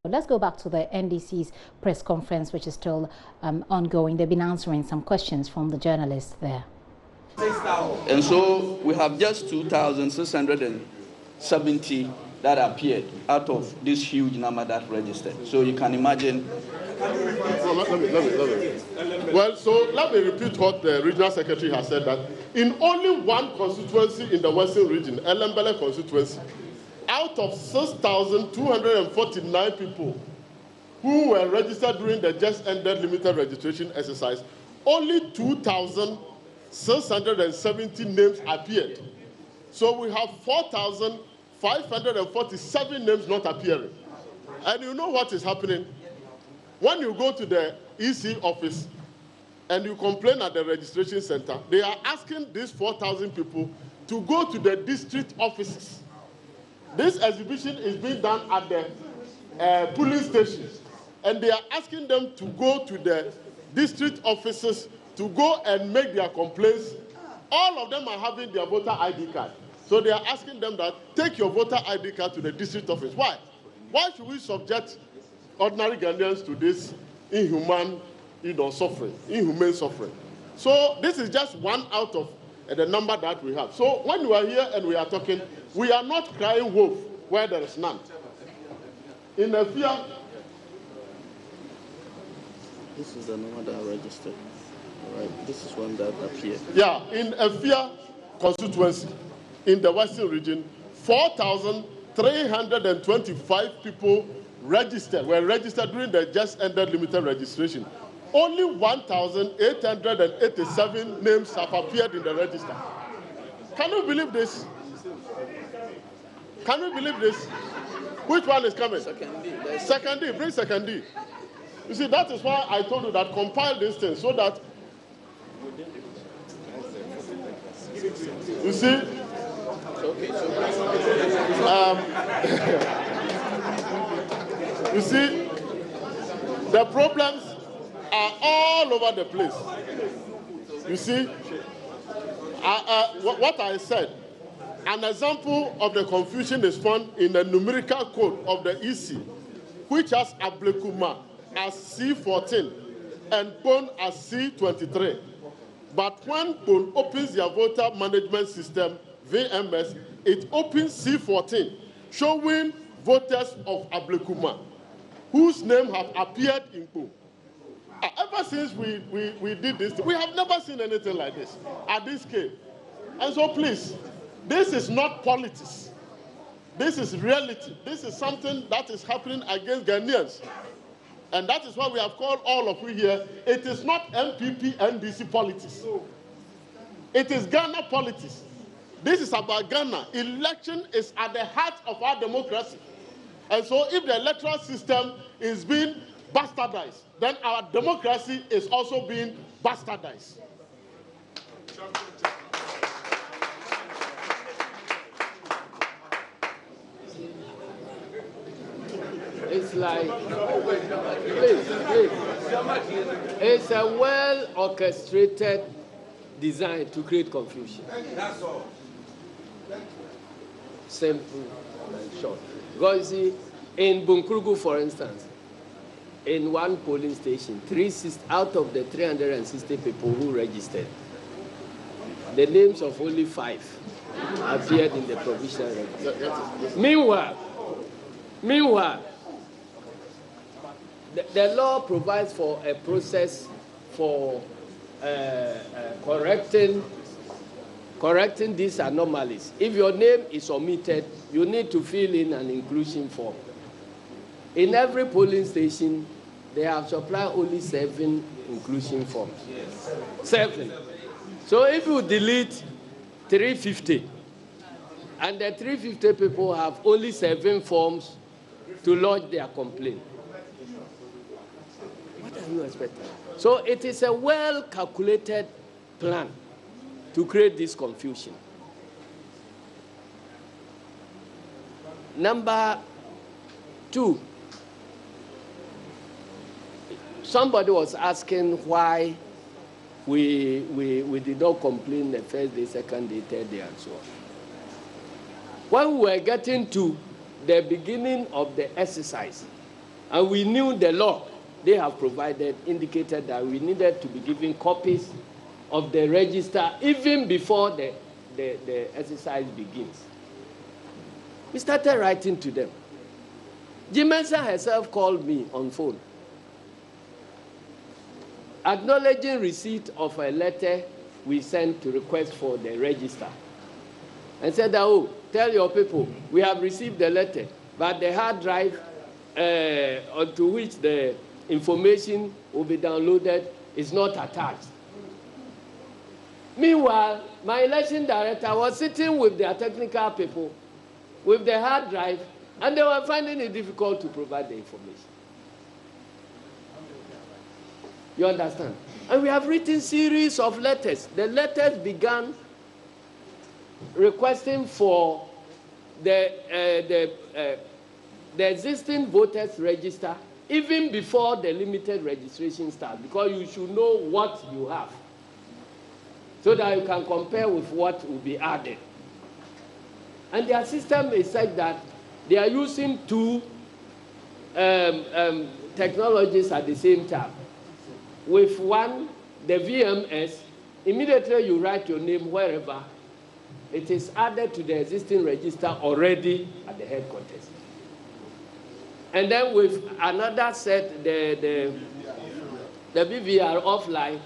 Let's go back to the NDC's press conference, which is still ongoing. They've been answering some questions from the journalists there. And so we have just 2,670 that appeared out of this huge number that registered. So you can imagine. Well, so let me repeat what the regional secretary has said, that in only one constituency in the Western region, Elembele constituency, out of 6,249 people who were registered during the just ended limited registration exercise, only 2,670 names appeared. So we have 4,547 names not appearing. And you know what is happening? When you go to the EC office and you complain at the registration center, they are asking these 4,000 people to go to the district offices. This exhibition is being done at the police stations, and they are asking them to go to the district offices to go and make their complaints. All of them are having their voter ID card. So they are asking them that, take your voter ID card to the district office. Why? Why should we subject ordinary Ghanaians to this inhumane suffering? So this is just one out of the number that we have. So when we are here and we are talking, we are not crying wolf where there is none. In a fear, This is the number that registered. All right, this is one that appeared. Yeah, in a fear constituency in the Western region, 4,325 people were registered during the just ended limited registration. Only 1,887 names have appeared in the register. Can you believe this? Can you believe this? Which one is coming? Second D. Second D, bring second D. You see, that is why I told you that compile these things so that you see. You see, the problems are all over the place. You see, what I said, an example of the confusion is found in the numerical code of the EC, which has Ablekuma as C14 and PON as C23. But when PON opens their voter management system, VMS, it opens C14, showing voters of Ablekuma whose name have appeared in PON. Ever since we did this, we have never seen anything like this at this scale. And so please, this is not politics. This is reality. This is something that is happening against Ghanaians. And that is why we have called all of you here. It is not MPP, NDC politics. It is Ghana politics. This is about Ghana. Election is at the heart of our democracy. And so if the electoral system is being bastardized, then our democracy is also being bastardized. It's like, please. It's a well-orchestrated design to create confusion. That's all. Simple and short. Because you see, in Bunkrugu, for instance, in one polling station, 360 out of the 360 people who registered, the names of only 5 appeared in the provisional register. Meanwhile, the law provides for a process for correcting these anomalies. If your name is omitted, you need to fill in an inclusion form. In every polling station, they have supplied only 7 inclusion forms. Yes. 7. So if you delete 350, and the 350 people have only 7 forms to lodge their complaint, what are you expecting? So it is a well-calculated plan to create this confusion. Number 2, somebody was asking why we did not complain the first day, second day, third day, and so on. When we were getting to the beginning of the exercise, And we knew the law they have provided indicated that we needed to be given copies of the register even before the exercise begins. We started writing to them. Jimensa herself called me on phone, acknowledging receipt of a letter we sent to request for the register, and said that, oh, tell your people, we have received the letter, but the hard drive onto which the information will be downloaded is not attached. Meanwhile, my election director was sitting with their technical people with the hard drive, and they were finding it difficult to provide the information. You understand? And we have written series of letters. The letters began requesting for the existing voters register even before the limited registration starts, because you should know what you have so that you can compare with what will be added. And their system is such that they are using two technologies at the same time. With one, the VMS, immediately you write your name wherever, it is added to the existing register already at the headquarters. And then with another set, the BVR offline,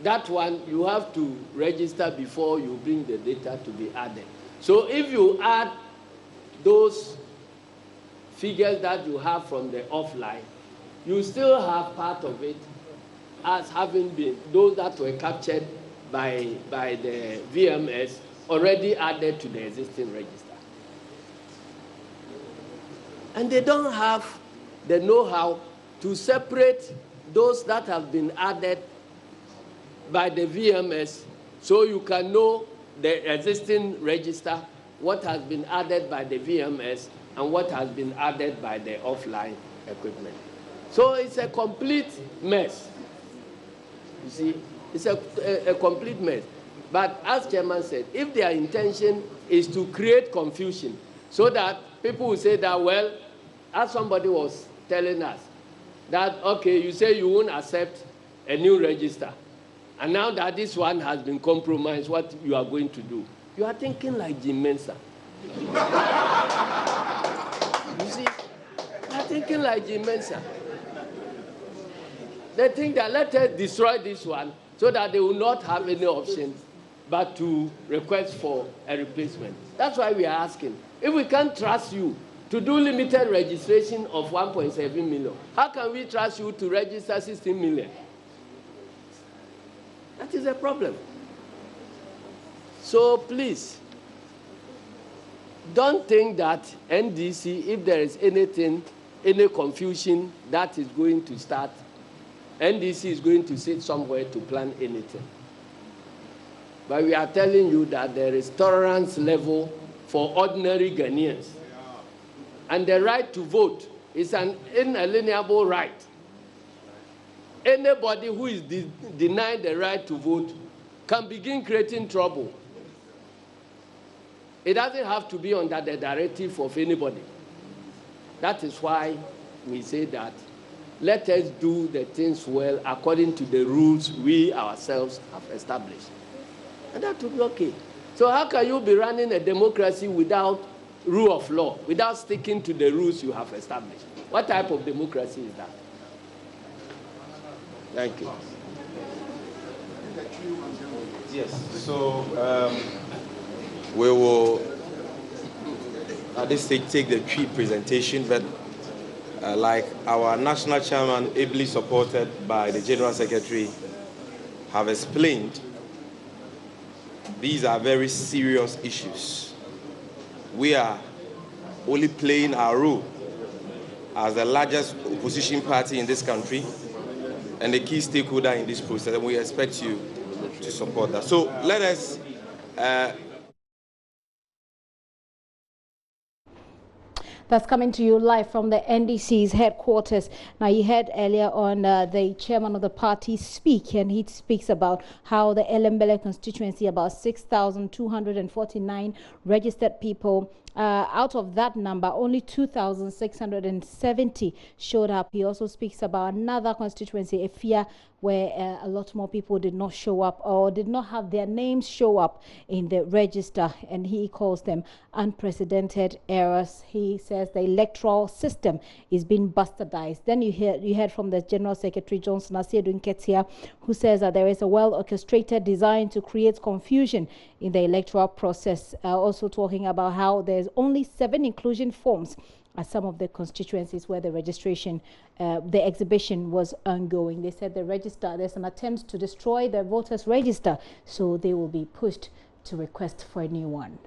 that one you have to register before you bring the data to be added. So if you add those figures that you have from the offline, you still have part of it as having been those that were captured by the VMS already added to the existing register. And they don't have the know-how to separate those that have been added by the VMS, so you can know the existing register, what has been added by the VMS, and what has been added by the offline equipment. So it's a complete mess. You see, it's a complete mess. But as Chairman said, if their intention is to create confusion so that people will say that, well, as somebody was telling us, that, okay, you say you won't accept a new register, and now that this one has been compromised, what you are going to do? You are thinking like Jim Mensa. You see, you are thinking like Jim Mensa. They think that let us destroy this one so that they will not have any option but to request for a replacement. That's why we are asking. If we can't trust you to do limited registration of 1.7 million, how can we trust you to register 16 million? That is a problem. So please, don't think that NDC, if there is anything, any confusion that is going to start, NDC is going to sit somewhere to plan anything. But we are telling you that there is tolerance level for ordinary Ghanaians. And the right to vote is an inalienable right. Anybody who is denied the right to vote can begin creating trouble. It doesn't have to be under the directive of anybody. That is why we say that let us do the things well according to the rules we ourselves have established. And that will be okay. So how can you be running a democracy without rule of law, without sticking to the rules you have established? What type of democracy is that? Thank you. Yes, so we will at this stage take the key presentation, but like our national chairman, ably supported by the General Secretary, have explained, these are very serious issues. We are only playing our role as the largest opposition party in this country and the key stakeholder in this process, and we expect you to support that. So let us That's coming to you live from the NDC's headquarters. Now, you heard earlier on the chairman of the party speak, and he speaks about how the Elembele constituency, about 6,249 registered people Out of that number, only 2,670 showed up. He also speaks about another constituency, Efia, where a lot more people did not show up or did not have their names show up in the register, and he calls them unprecedented errors. He says the electoral system is being bastardized. Then you heard from the General Secretary Johnson Asiedu Nketia, who says that there is a well-orchestrated design to create confusion in the electoral process. Also talking about how there's only 7 inclusion forms at some of the constituencies where the registration, the exhibition was ongoing. They said there's an attempt to destroy the voters' register, so they will be pushed to request for a new one.